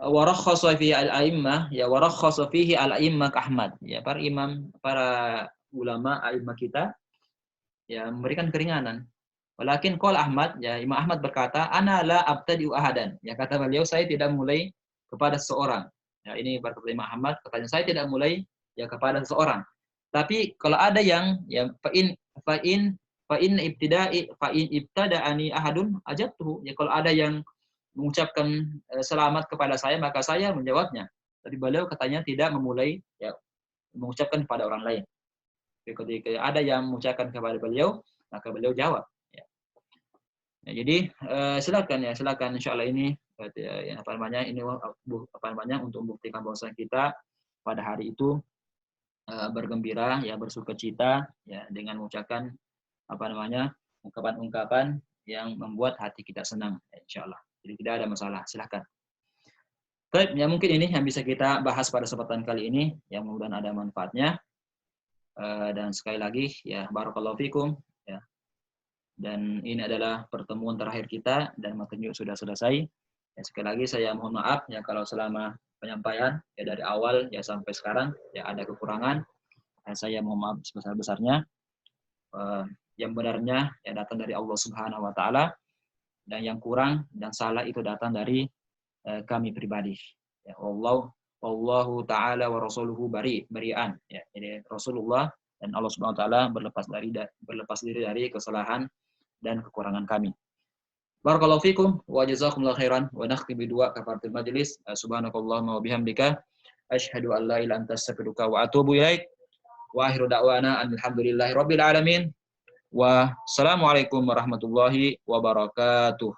Speaker 1: Wa rakhasa fihi al-a'immah, ya wa rakhasa fihi al-a'immah Ahmad. Ya para imam, para ulama a'immah kita ya memberikan keringanan. Walakin qala Ahmad, ya Imam Ahmad berkata, ana la abtadi'u ahadan. Ya kata beliau, saya tidak mulai kepada seseorang. Ya ini berkata Imam Ahmad, katanya saya tidak mulai ya kepada seseorang. Tapi kalau ada yang ya fa in ibtada'ani ahadun ajabtuhu. Ya kalau ada yang mengucapkan selamat kepada saya, maka saya menjawabnya. Tapi beliau katanya tidak memulai ya mengucapkan kepada orang lain. Ketika ada yang mengucapkan kepada beliau, maka beliau jawab. Ya. Ya, jadi silakan insyaallah ini untuk membuktikan bahwa kita pada hari itu bergembira ya, bersukacita ya dengan mengucapkan ungkapan-ungkapan yang membuat hati kita senang, insyaallah. Jadi tidak ada masalah, silakan. Baik, ya mungkin ini yang bisa kita bahas pada kesempatan kali ini, yang mudah-mudahan ada manfaatnya. Dan sekali lagi ya barakallahu fikum ya. Dan ini adalah pertemuan terakhir kita dan materi sudah selesai. Ya, sekali lagi saya mohon maaf ya kalau selama penyampaian ya dari awal ya sampai sekarang ya ada kekurangan. Saya mohon maaf sebesar-besarnya. Yang benarnya ya datang dari Allah Subhanahu wa taala, dan yang kurang dan salah itu datang dari kami pribadi. Ya Allahu taala wa rasuluhu bari'an. Ya, jadi Rasulullah dan Allah Subhanahu wa taala berlepas diri dari kesalahan dan kekurangan kami. Barakallahu fikum wa jazakumullahu khairan wa nakhtim bi du'a kafaratul majlis. Subhanakallahumma wa bihamdika asyhadu an la ilaha illa anta astaghfiruka wa atubu ilaik. Wa akhiru da'wana alhamdulillahi rabbil alamin. Wassalamualaikum warahmatullahi wabarakatuh.